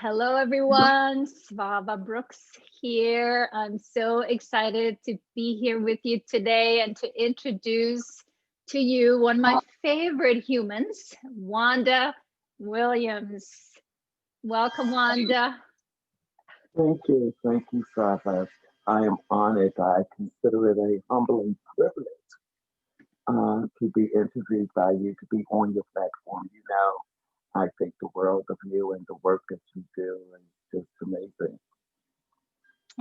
Hello, everyone. Svava Brooks here. I'm so excited to be here with you today and to introduce to you one of my favorite humans, Wanda Williams. Welcome, Wanda. Thank you, Svava. I am honored. I consider it a humbling privilege to be interviewed by you, to be on your platform. I think the world of you and the work that you do is just amazing.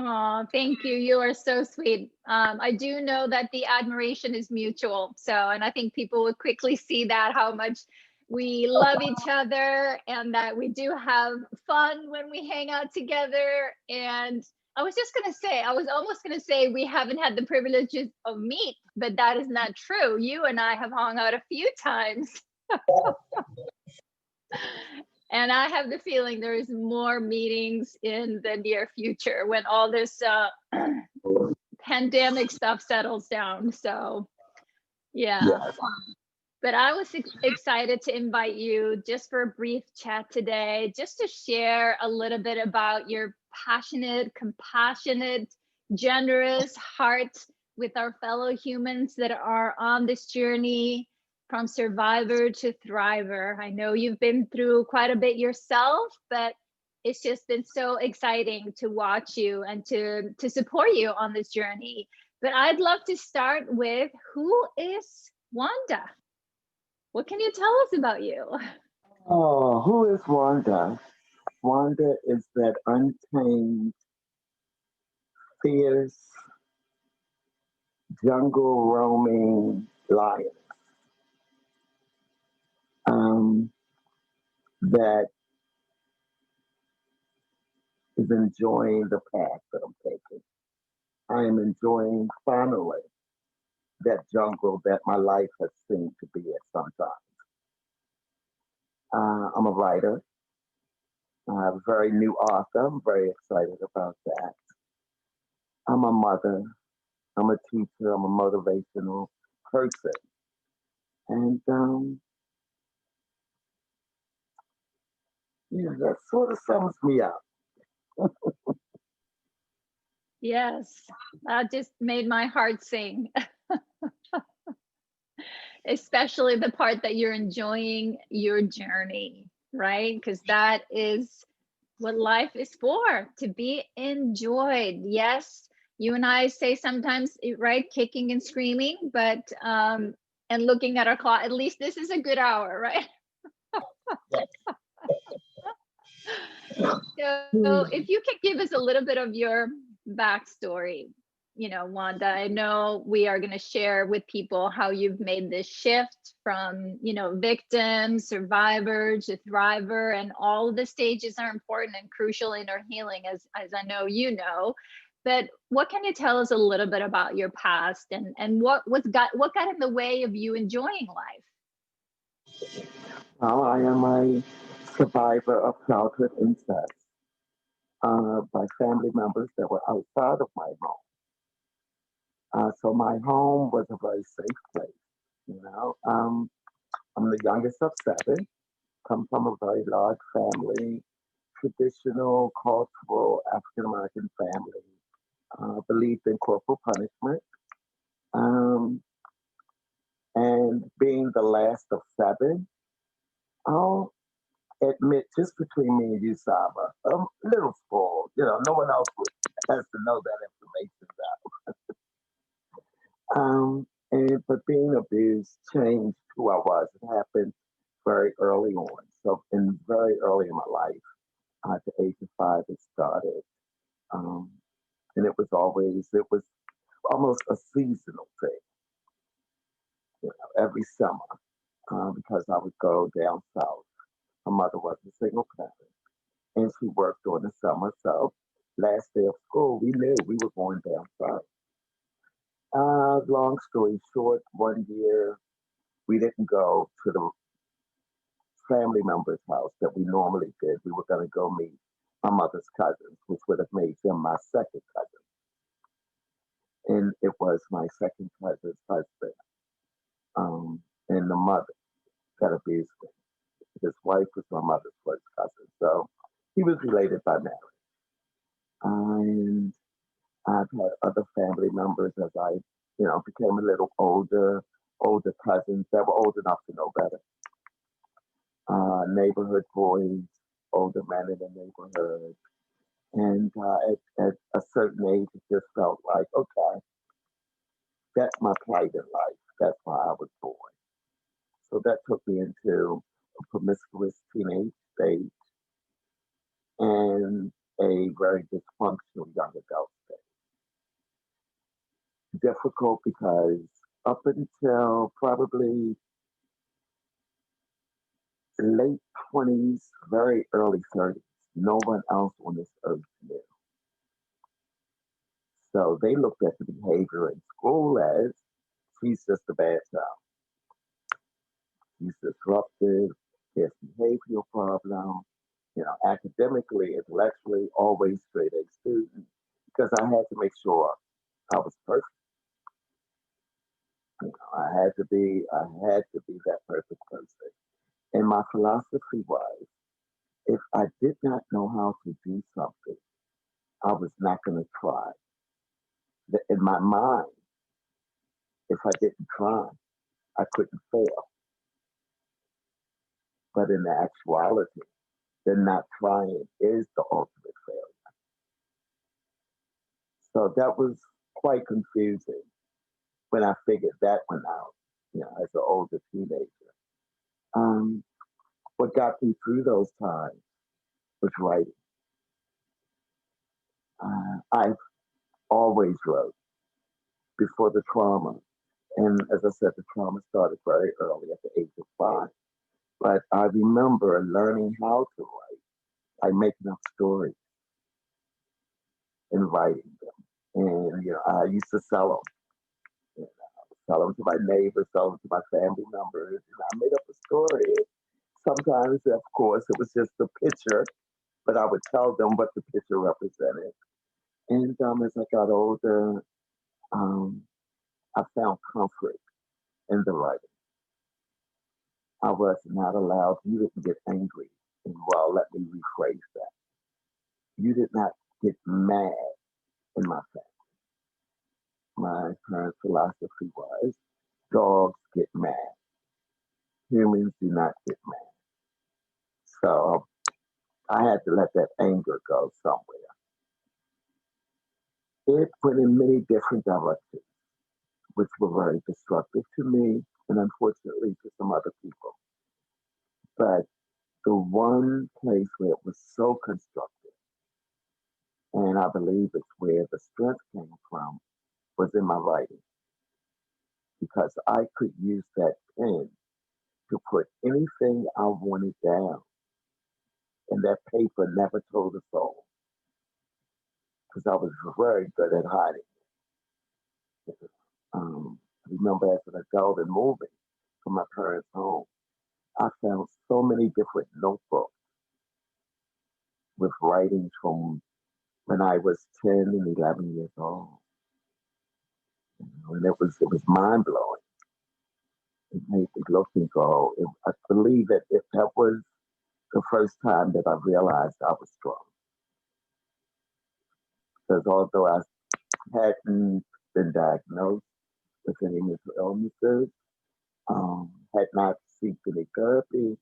Oh, thank you. You are so sweet. I do know that the admiration is mutual. So, and I think people will quickly see that how much we love each other and that we do have fun when we hang out together. And I was almost going to say we haven't had the privileges of meet, but that is not true. You and I have hung out a few times. And I have the feeling there is more meetings in the near future when all this pandemic stuff settles down. So, yeah. Yes. But I was excited to invite you just for a brief chat today, just to share a little bit about your passionate, compassionate, generous heart with our fellow humans that are on this journey from survivor to thriver. I know you've been through quite a bit yourself, but it's just been so exciting to watch you and to support you on this journey. But I'd love to start with, who is Wanda? What can you tell us about you? Oh, who is Wanda? Wanda is that untamed, fierce, jungle roaming lion um, that is enjoying the path that I'm taking. I am enjoying finally that jungle that my life has seemed to be at some time. I'm a writer, a very new author. I'm very excited about that. I'm a mother. I'm a teacher. I'm a motivational person. And yeah, that sort of sums me up. Yes, that just made my heart sing, especially the part that you're enjoying your journey, right? Because that is what life is for, to be enjoyed. Yes, you and I say sometimes, right, kicking and screaming, but and looking at our clock, at least this is a good hour, right? So if you could give us a little bit of your backstory, Wanda, I know we are going to share with people how you've made this shift from, victim, survivor to thriver, and all the stages are important and crucial in our healing, as I know you know. But what can you tell us a little bit about your past and what got in the way of you enjoying life? Well, I am a survivor of childhood incest by family members that were outside of my home. So my home was a very safe place. You know, um, I'm the youngest of seven. Come from a very large family, traditional, cultural African American family. Believed in corporal punishment. Um, and being the last of seven, I'll admit, just between me and you, Saba, I'm a little spoiled. No one else has to know that information. But being abused changed who I was. It happened very early on. So, very early in my life, at the age of 5, it started. Um, and it was almost a seasonal thing, every summer, because I would go down south. My mother was a single parent, and she worked during the summer. So, last day of school, we knew we were going down south. Long story short, one year we didn't go to the family member's house that we normally did. We were going to go meet my mother's cousins, which would have made him my second cousin. And it was my second cousin's husband, and the mother that abused me. His wife was my mother's first cousin. So he was related by marriage. And I've had other family members as I, became a little older cousins that were old enough to know better. Neighborhood boys, older men in the neighborhood. And at a certain age, it just felt like, okay, that's my plight in life. That's why I was born. So that took me into a promiscuous teenage stage and a very dysfunctional young adult stage. Difficult because up until probably late 20s, very early 30s, no one else on this earth knew. So they looked at the behavior in school as she's just a bad child. She's disruptive, has behavioral problems, academically, intellectually, always straight A student, because I had to make sure I was perfect. I had to be that perfect person. And my philosophy was, if I did not know how to do something, I was not going to try. In my mind, if I didn't try, I couldn't fail. But in the actuality, then not trying is the ultimate failure. So that was quite confusing when I figured that one out, as an older teenager. Um, what got me through those times was writing. I always wrote before the trauma. And as I said, the trauma started very early at the age of 5. But I remember learning how to write by making up stories and writing them. And, I used to sell them. Sell them to my neighbors, sell them to my family members. And I made up a story. Sometimes, of course, it was just a picture, but I would tell them what the picture represented. And as I got older, um, I found comfort in the writing. I was not allowed, you didn't get angry. And well, let me rephrase that. You did not get mad in my family. My parents' philosophy was dogs get mad, humans do not get mad. So I had to let that anger go somewhere. It went in many different directions, which were very destructive to me and unfortunately to some other people. But the one place where it was so constructive, and I believe it's where the strength came from, was in my writing. Because I could use that pen to put anything I wanted down, and that paper never told a soul. Because I was very good at hiding. I remember as an adult and moving from my parents' home, I found so many different notebooks with writings from when I was 10 and 11 years old. And it was mind blowing. It made me look and go. I believe that if that was the first time that I realized I was strong. Because although I hadn't been diagnosed with any mental illnesses, had not sought any therapy,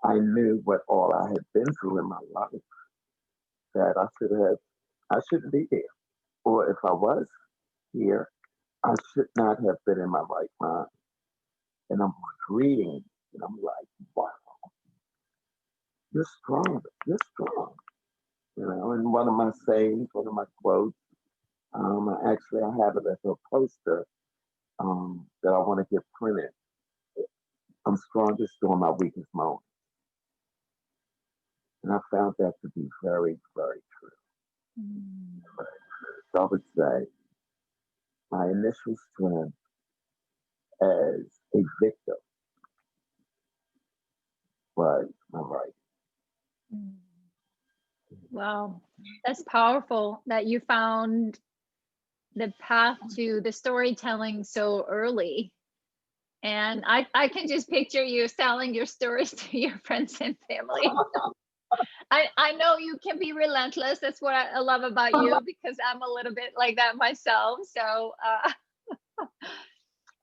I knew what all I had been through in my life, that I shouldn't be here. Or if I was here, I should not have been in my right mind. And I'm reading, and I'm like, wow, you're strong. You're strong. And one of my sayings, one of my quotes, I have it as a poster that I want to get printed. I'm strongest during my weakest moment. And I found that to be very, very true. Mm. So I would say my initial strength as a victim was my right. Mm. Wow, that's powerful that you found the path to the storytelling so early. And I can just picture you telling your stories to your friends and family. I know you can be relentless. That's what I love about you, because I'm a little bit like that myself. So,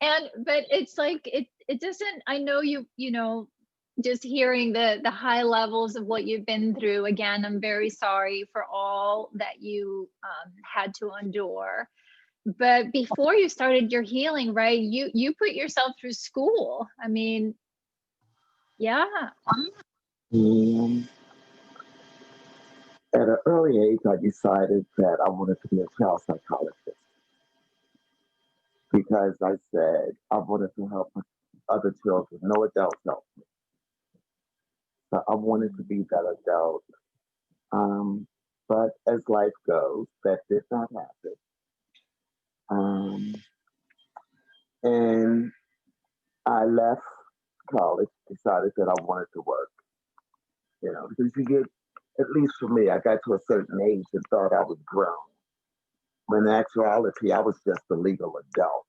and but it's like it doesn't. I know you know, just hearing the high levels of what you've been through. Again, I'm very sorry for all that you had to endure. But before you started your healing, right? You put yourself through school. I mean, yeah. And at an early age, I decided that I wanted to be a child psychologist because I said I wanted to help other children. No adults help me. So I wanted to be that adult. Um, but as life goes, that did not happen. Um, and I left college, decided that I wanted to work, because you get, at least for me, I got to a certain age and thought I was grown. When in actuality, I was just a legal adult.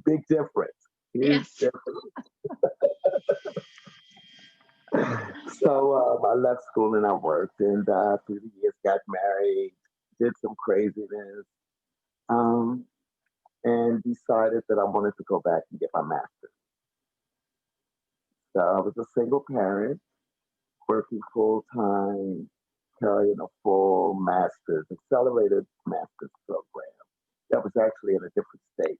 Big difference. Huge Yes. difference. So I left school and I worked, and through the years got married, did some craziness, um, and decided that I wanted to go back and get my master's. So I was a single parent, working full time, carrying a full master's, accelerated master's program. That was actually in a different state.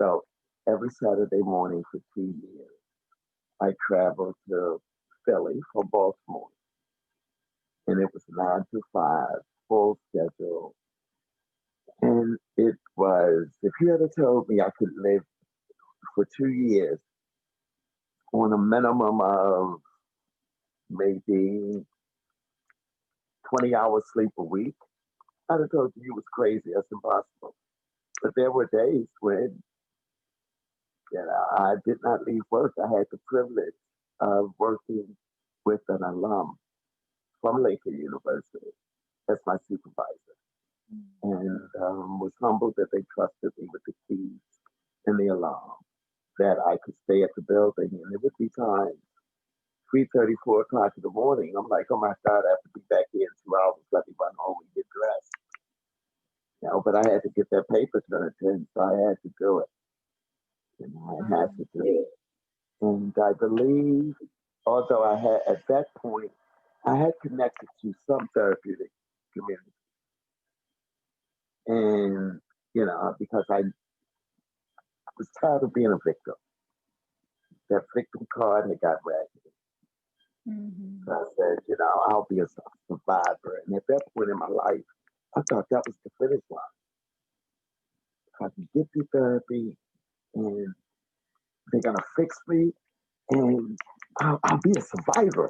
So every Saturday morning for 2 years, I traveled to Philly from Baltimore, and it was 9 to 5, full schedule. And it was, if you had told me I could live for 2 years on a minimum of maybe 20 hours sleep a week, I'd have told you it was crazy. That's impossible. But there were days when I did not leave work. I had the privilege of working with an alum from Lakewood University as my supervisor, and was humbled that they trusted me with the keys and the alarm, that I could stay at the building. And it would be times 3:30, 4 o'clock in the morning. I'm like, oh my God, I have to be back here in 2 hours. Let me run home and get dressed. But I had to get that paper turned in, so I had to do it. And I had to do it. And I believe, although I had at that point, I had connected to some therapeutic community. And, because I was tired of being a victim. That victim card had got ragged. Mm-hmm. So I said, I'll be a survivor. And at that point in my life, I thought that was the finish line. I can get through therapy and they're going to fix me and I'll be a survivor.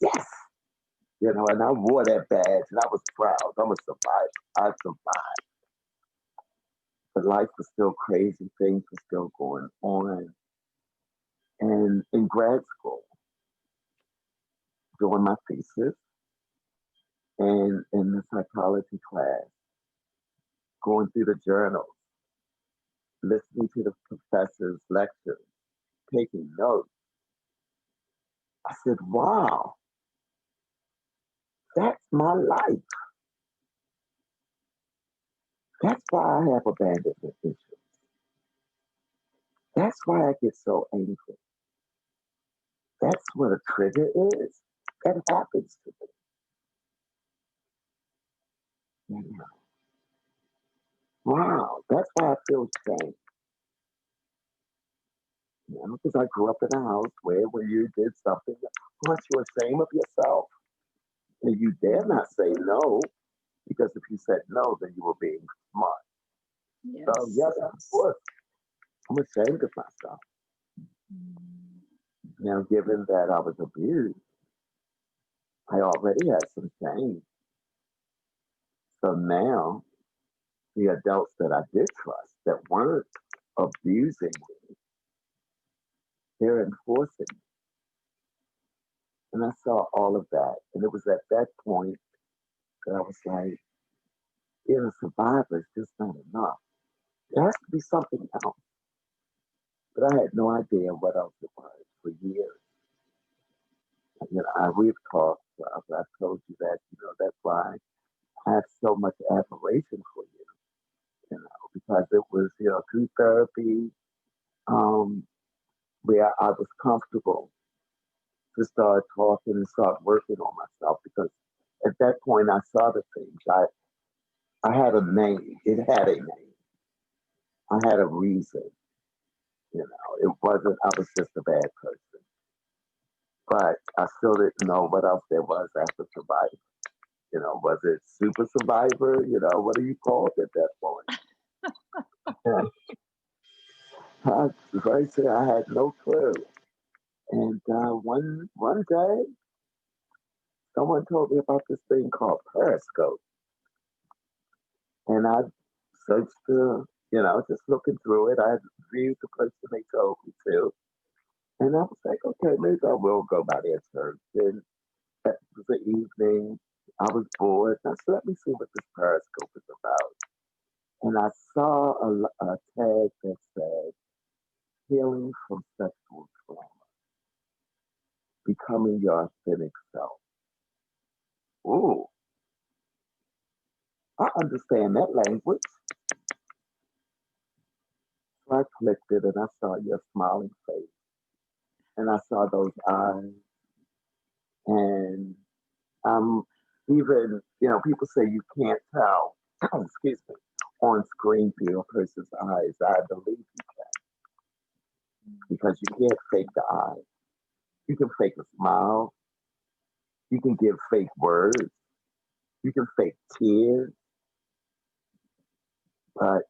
Yes. And I wore that badge and I was proud. I'm a survivor. I survived. But life was still crazy. Things were still going on. And in grad school, doing my thesis and in the psychology class, going through the journals, listening to the professor's lectures, taking notes, I said, wow, that's my life. That's why I have abandonment issues. That's why I get so angry. That's what a trigger is. That happens to me. Wow, that's why I feel shame. Because I grew up in a house where when you did something, aren't you ashamed of yourself? And you dare not say no, because if you said no, then you were being smart. So Yes. yes, of course, I'm ashamed of myself. Now, given that I was abused, I already had some shame. So now, the adults that I did trust that weren't abusing me, they're enforcing me. And I saw all of that. And it was at that point that I was like, being a survivor is just not enough. There has to be something else. But I had no idea what else it was for years. we've talked. I've told you that. That's why I have so much admiration for you. Because it was, through therapy, um, where I was comfortable to start talking and start working on myself. Because at that point, I saw the things. I had a name. It had a name. I had a reason. It wasn't. I was just a bad person. But I still didn't know what else there was after Survivor. Was it Super Survivor? What do you call it at that point? Right there, I had no clue. And one day, someone told me about this thing called Periscope, and I searched just looking through it. I viewed the person they told me to, and I was like, okay, maybe I will go by their church. And that was the evening. I was bored. And I said, let me see what this Periscope is about. And I saw a tag that said, healing from sexual trauma, becoming your authentic self. Ooh, I understand that language. So I clicked it and I saw your smiling face. And I saw those eyes. And um, even, people say you can't tell, excuse me, on screen through a person's eyes. I believe you because you can't fake the eyes. You can fake a smile. You can give fake words. You can fake tears. But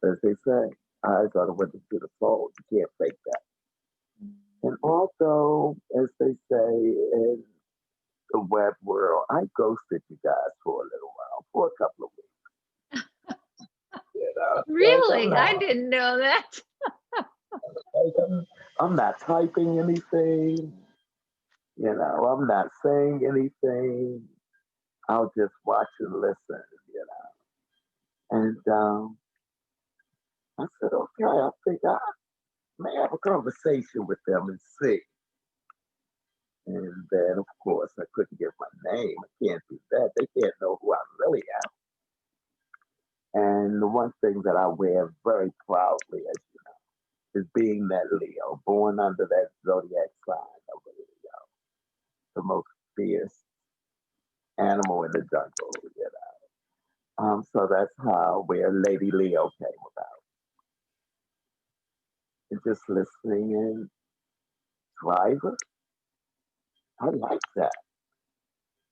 as they say, eyes are the windows to the soul. You can't fake that. And also, as they say in the web world, I ghosted you guys for a little while, for a couple of weeks. Really? I didn't know that. I'm not typing anything. I'm not saying anything. I'll just watch and listen. And I said, okay, I think I may have a conversation with them and see. And then, of course, I couldn't give my name. I can't do that. They can't know who I really am. And the one thing that I wear very proudly, as you know, is being that Leo, born under that zodiac sign of a Leo, the most fierce animal in the jungle. So that's how where Lady Leo came about. And just listening in, Driver, I like that.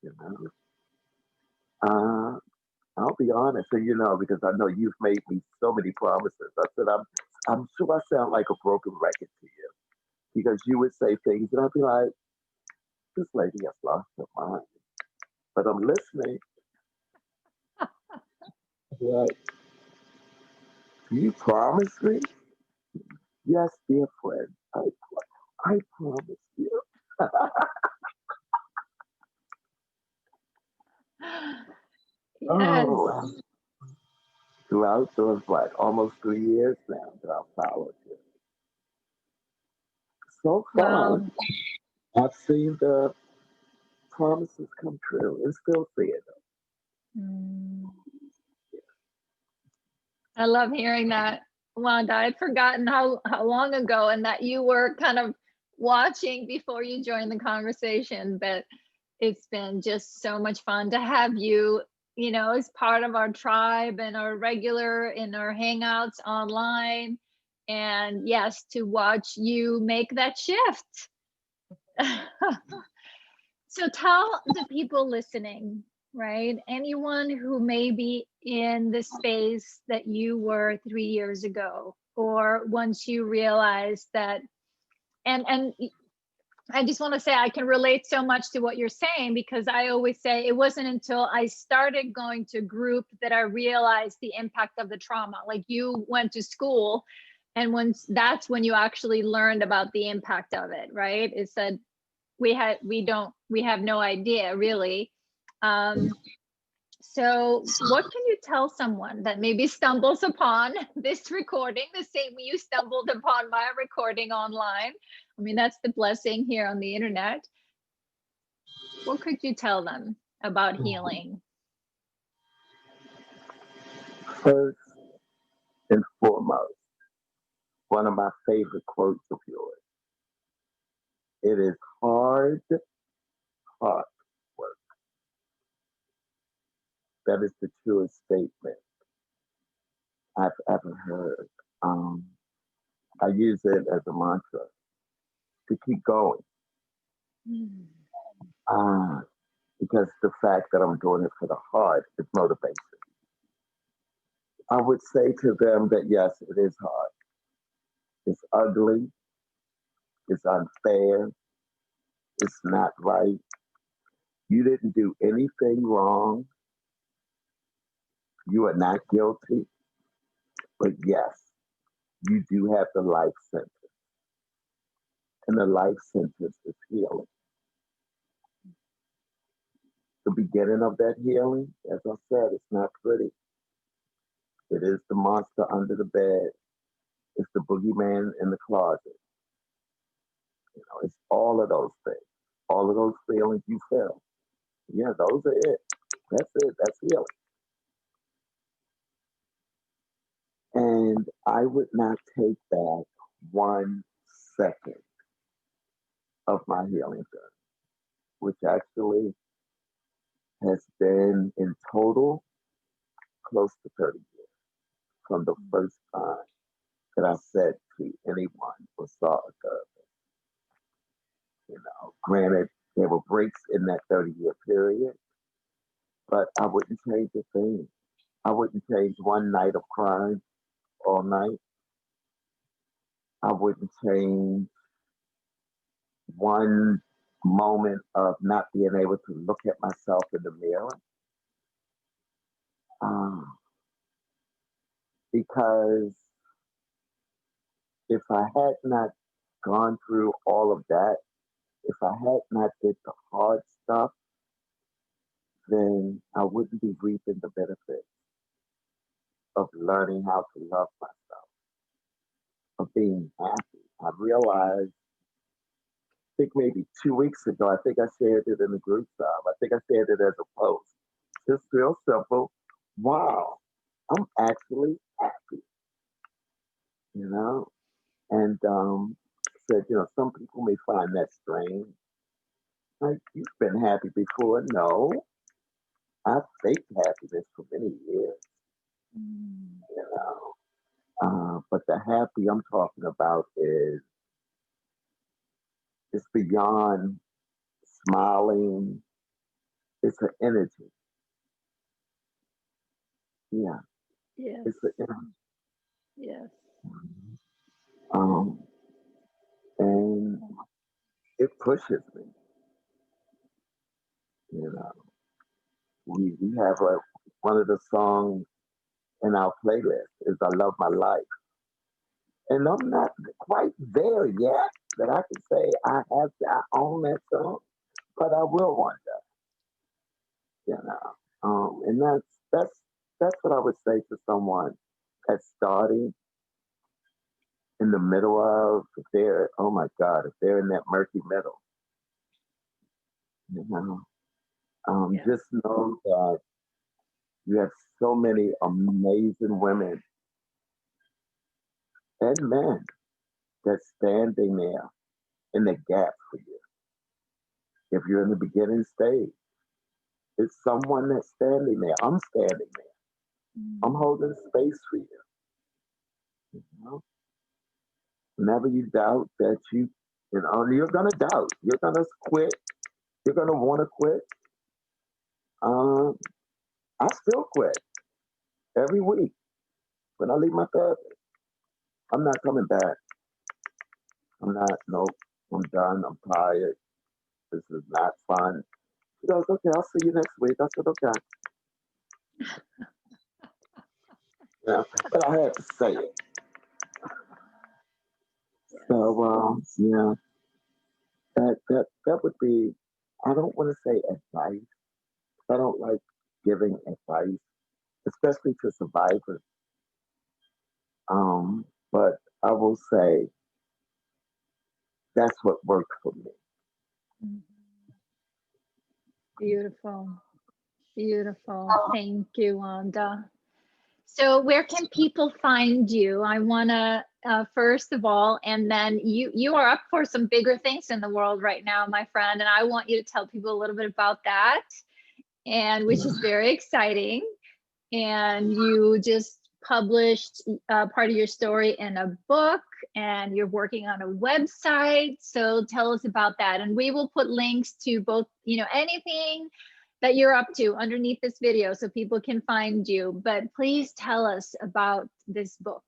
You know, uh, I'll be honest, and because I know you've made me so many promises. I said I'm sure I sound like a broken record to you because you would say things, and I'd be like, this lady has lost her mind. But I'm listening. Like, do you promise me? Yes, dear friend. I promise you. Yes. Oh, throughout those almost 3 years now that I've followed you. So far, Wow. I've seen the promises come true and still see it. Mm. I love hearing that, Wanda. I'd forgotten how long ago and that you were kind of watching before you joined the conversation, but it's been just so much fun to have you, as part of our tribe and our regular in our hangouts online. And yes, to watch you make that shift. So tell the people listening, right? Anyone who may be in the space that you were 3 years ago, or once you realize that, and I just want to say I can relate so much to what you're saying, because I always say it wasn't until I started going to group that I realized the impact of the trauma. Like, you went to school, and once that's when you actually learned about the impact of it, right? It said we have no idea really. So what can you tell someone that maybe stumbles upon this recording the same way you stumbled upon my recording online? I mean, that's the blessing here on the internet. What could you tell them about healing? First and foremost, one of my favorite quotes of yours. It is hard work. That is the truest statement I've ever heard. Um, I use it as a mantra to keep going. Mm. Uh, because the fact that I'm doing it for the heart is motivation. I would say to them that yes, it is hard. It's ugly. It's unfair. It's not right. You didn't do anything wrong. You are not guilty. But yes, you do have the life sentence. And the life sentence is healing. The beginning of that healing, as I said, it's not pretty. It is the monster under the bed. It's the boogeyman in the closet. You know, it's all of those things. All of those feelings you feel. Yeah, those are it. That's it. That's healing. And I would not take back 1 second of my healing journey, which actually has been in total close to 30 years from the first time that I said to anyone or saw a therapist. You know, granted, there were breaks in that 30-year period, but I wouldn't change a thing. I wouldn't change one night of crying all night. I wouldn't change one moment of not being able to look at myself in the mirror. Um, because if I had not gone through all of that, if I had not did the hard stuff, then I wouldn't be reaping the benefits of learning how to love myself, of being happy. I realized, I think maybe 2 weeks ago, I think I shared it in the group I think I shared it as a post. Just real simple. Wow, I'm actually happy, you know? And said, you know, some people may find that strange. Like, you've been happy before. No, I've faked happiness for many years, Mm. you know. But the happy I'm talking about is it's beyond smiling. It's an energy. Yeah, Yes. it's an energy. Yes. Um, and it pushes me. You know, we have one of the songs in our playlist is "I Love My Life," and I'm not quite there yet that I can say I own that song, but I will one day. You know, and that's what I would say to someone that's starting in the middle of if they're oh my god if they're in that murky middle. You know, Yes. just know that you have so many amazing women and men that's standing there in the gap for you. If you're in the beginning stage, it's someone that's standing there. I'm standing there. I'm Mm. holding space for you. You know? Whenever you doubt that you know, you're gonna doubt. You're gonna quit. You're gonna want to quit. Um, I still quit every week when I leave my therapist. I'm not coming back. I'm not. Nope. I'm done. I'm tired. This is not fun. She goes, okay, I'll see you next week. I said, okay. Yeah, but I had to say it. Yes. So, yeah, that would be. I don't want to say advice. I don't like giving advice, especially to survivors. Um, but I will say That's what worked for me. Mhm. Beautiful. Beautiful. Thank you, Wanda. So where can people find you? I want to first of all, and then you are up for some bigger things in the world right now, my friend, and I want you to tell people a little bit about that, and which is very exciting. And you just published part of your story in a book, and you're working on a website. So tell us about that, and we will put links to both, anything that you're up to underneath this video so people can find you. But please tell us about this book.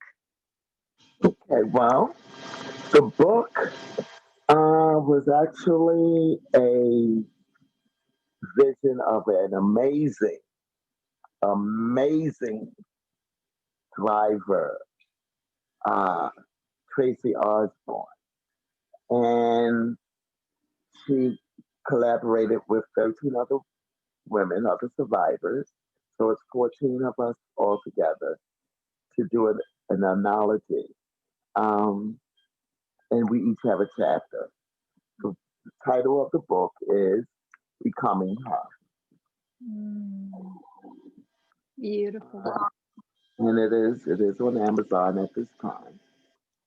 Okay, well, the book was actually a vision of an amazing driver, uh, Tracy Osborne. And she collaborated with 13 other women, other survivors. So it's 14 of us all together to do an analogy. Um, and we each have a chapter. The title of the book is Becoming Her. Mm, beautiful. And it is on Amazon at this time.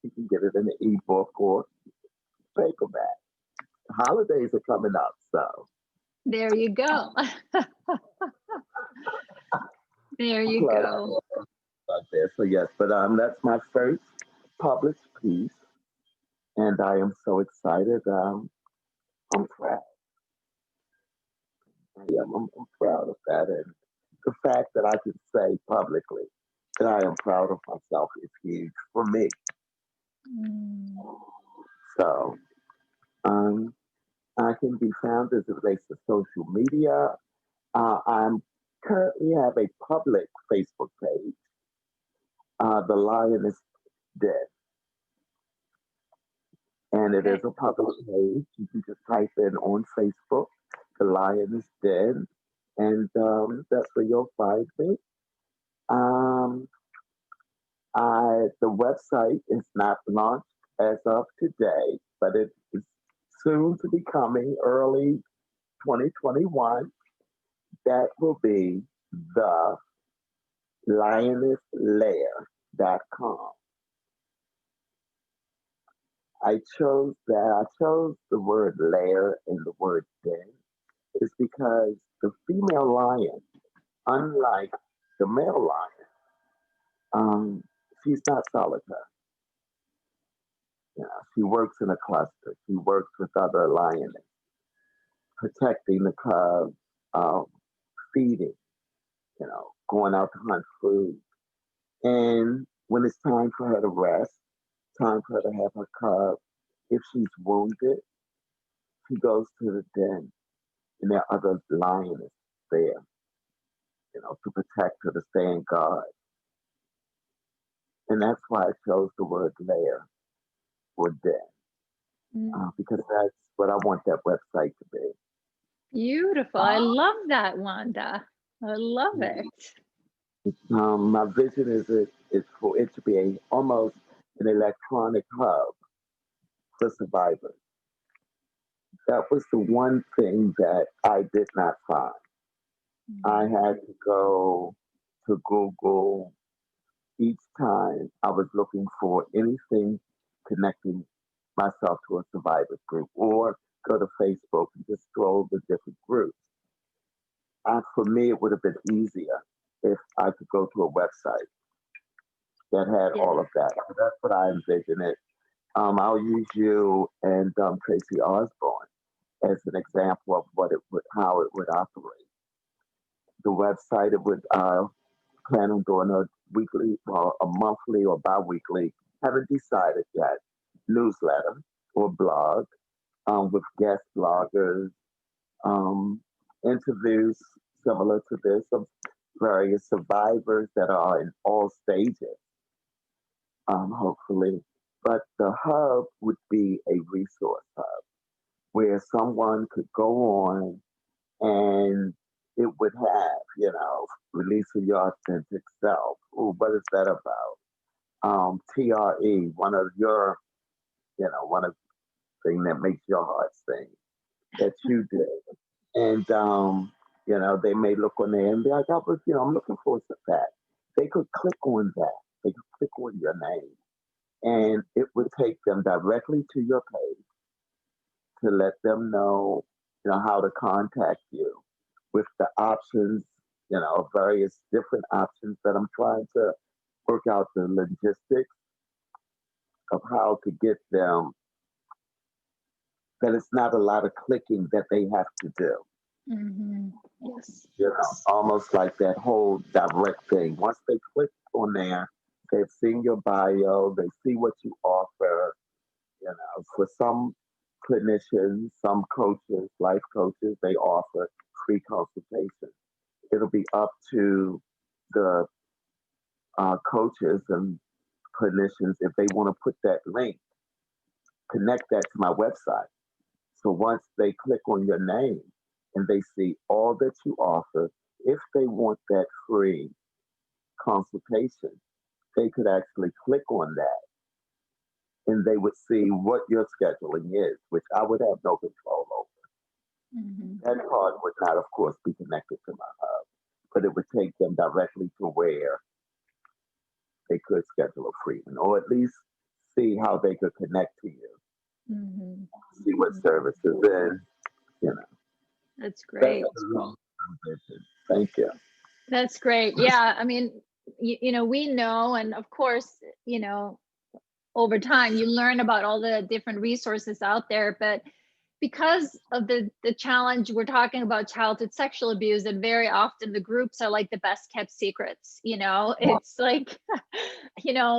You can get it in an ebook or paperback. Holidays are coming up, so There you go. There you plug go. out there. So yes, but that's my first published piece, and I am so excited. I'm proud. I'm proud of that, and the fact that I can say publicly that I am proud of myself is huge for me. Mm, So um, I can be found as it relates to social media. I'm currently have a public Facebook page. The Lion is Dead, and it is okay. a public page. You can just type in on Facebook, The Lion is Dead, and that's where you'll find me. Um, the website is not launched as of today, but it is soon to be coming early 2021. That will be the lionesslair.com. I chose the word lair and the word den is because the female lion, unlike the male lion, she's not solitary. You know, she works in a cluster. She works with other lionesses, protecting the cubs, um, feeding, going out to hunt food. And when it's time for her to rest, time for her to have her cub, if she's wounded, she goes to the den, and there are other lionesses there, to protect her, to stay in guard. And that's why I chose the word lair or den, Mm, because that's what I want that website to be. beautiful. I love that, Wanda. I love it. My vision is for it to be almost an electronic hub for survivors. That was the one thing that I did not find. I Mm, had to go to Google each time I was looking for anything connecting myself to a survivors group or go to Facebook and just scroll the different groups. For me, it would have been easier if I could go to a website that had yeah. all of that. So that's what I envision it. I'll use you and Tracy Osborne as an example of how it would operate. The website, it would plan on doing a weekly, well, a monthly or bi-weekly, haven't decided yet, newsletter or blog with guest bloggers, um, interviews similar to this of various survivors that are in all stages, hopefully. But the hub would be a resource hub where someone could go on and it would have, releasing your authentic self. Ooh, what is that about? TRE, one of thing that makes your heart sing that you did. And, they may look on there and be like, I'm looking for that. They could click on that. They could click on your name and it would take them directly to your page to let them know, how to contact you with the options, various different options that I'm trying to work out the logistics of how to get them, that it's not a lot of clicking that they have to do. Yes. Almost like that whole direct thing. Once they click on there, they've seen your bio, they see what you offer. For some clinicians, some coaches, life coaches, they offer free consultation. It'll be up to the coaches and clinicians if they want to put that link, connect that to my website. So once they click on your name and they see all that you offer, if they want that free consultation, they could actually click on that and they would see what your scheduling is, which I would have no control over. That card would not, of course, be connected to my hub, but it would take them directly to where they could schedule a free one, or at least see how they could connect to you, see what services, and That's great. Thank you. That's great. Yeah, I mean, we know, and of course, over time you learn about all the different resources out there, but because of the challenge, we're talking about childhood sexual abuse, and very often the groups are like the best kept secrets. It's like,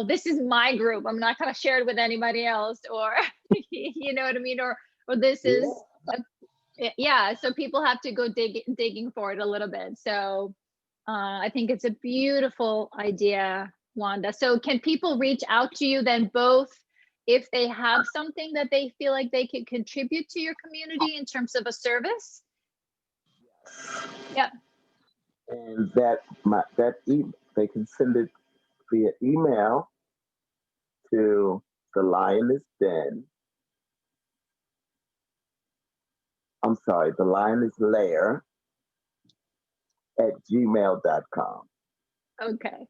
this is my group, I'm not going to share it with anybody else, or you know what I mean, or this is so people have to go digging for it a little bit. So I think it's a beautiful idea, Wanda. So can people reach out to you then, both if they have something that they feel like they can contribute to your community in terms of a service? Yeah. And they can send it via email to the Lioness Den. I'm sorry, the Lioness Lair at gmail.com. Okay.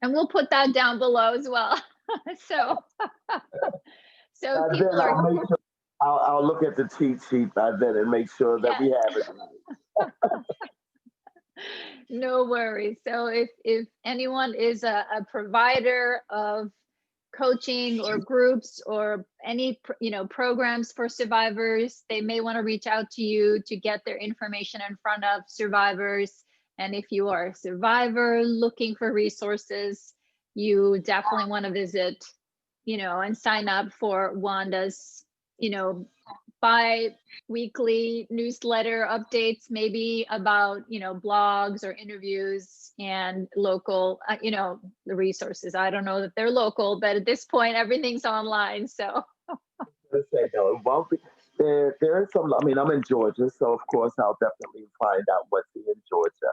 And we'll put that down below as well. So people are. I'll look at the cheat sheet by then and make sure that we have it right. No worries. So if anyone is a provider of coaching or groups or any programs for survivors, they may want to reach out to you to get their information in front of survivors. And if you are a survivor looking for resources, you definitely want to visit, and sign up for Wanda's, bi-weekly newsletter updates, maybe about, blogs or interviews and local, the resources. I don't know that they're local, but at this point, everything's online. So. No, it won't be. There is some, I'm in Georgia, so of course I'll definitely find out what's in Georgia.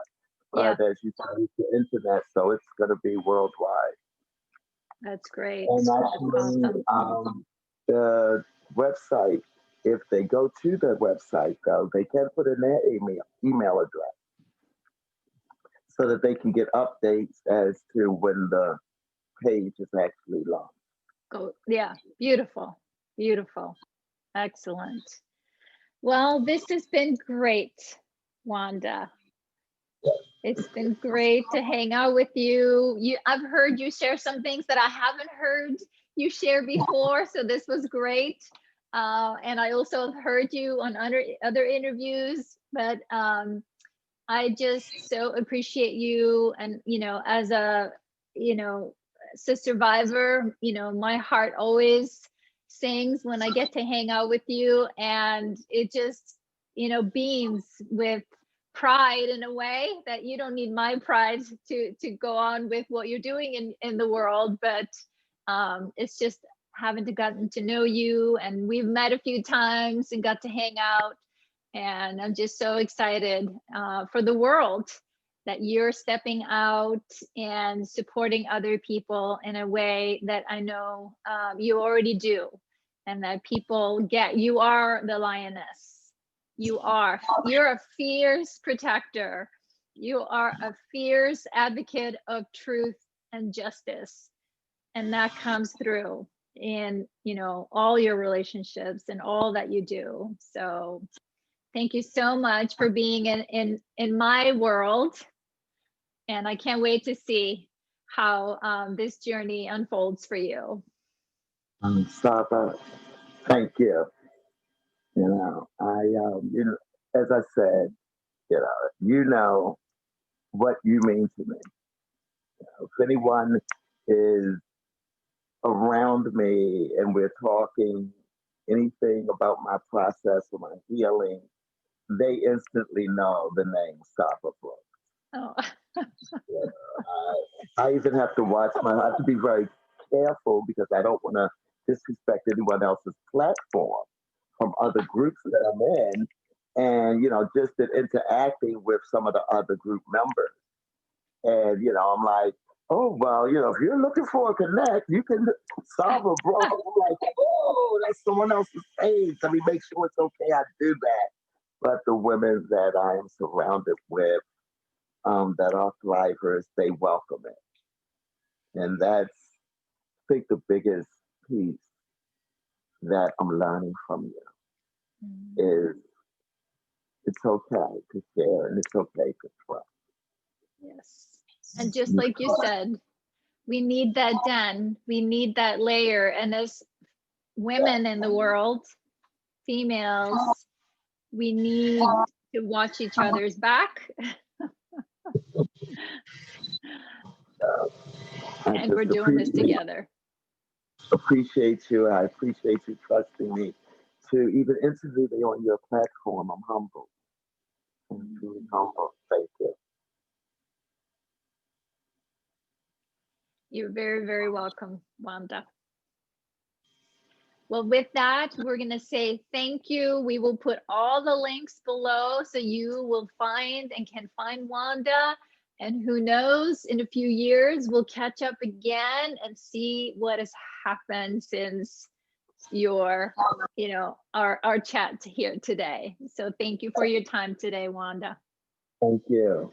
But as you said, it's the internet, so it's going to be worldwide. That's great. And actually, awesome. The website, if they go to the website, though, they can put in their email address so that they can get updates as to when the page is actually launched. Oh, yeah, beautiful, beautiful, excellent. Well, this has been great, Wanda. It's been great to hang out with you. I've heard you share some things that I haven't heard you share before, so this was great. And I also have heard you on other interviews, but I just so appreciate you. And as a survivor, my heart always sings when I get to hang out with you, and it just beams with pride in a way that you don't need my pride to go on with what you're doing in the world, but it's just having gotten to know you, and we've met a few times and got to hang out, and I'm just so excited for the world that you're stepping out and supporting other people in a way that I know you already do. and that people get you are the lioness. You're a fierce protector. You are a fierce advocate of truth and justice. And that comes through in, you know, all your relationships and all that you do. So thank you so much for being in my world. And I can't wait to see how this journey unfolds for you. Svava, thank you. You know, you know, as I said, you know what you mean to me. If anyone is around me and we're talking anything about my process or my healing, they instantly know the name Svava Brooks. Oh. I even have to I have to be very careful because I don't want to disrespect anyone else's platform from other groups that I'm in. And, you know, just in interacting with some of the other group members. And, you know, I'm like, oh, well, you know, if you're looking for a connect, you can solve a bro. I'm like, oh, that's someone else's page. Let me make sure it's okay I do that. But the women that I am surrounded with that are thrivers, they welcome it. And that's, I think, the biggest piece that I'm learning from you is it's okay to share and it's okay to trust. Yes. And just like you said, we need that den, we need that layer. And as women in the world, females, we need to watch each other's back. And we're doing this together. Appreciate you. I appreciate you trusting me to even interview me on your platform. I'm humble. I'm truly humble. Thank you. You're very, very welcome, Wanda. Well, with that, we're going to say thank you. We will put all the links below so you will find and can find Wanda. And who knows, in a few years, we'll catch up again and see what has happened since your, you know, our chat here today. So thank you for your time today, Wanda. Thank you.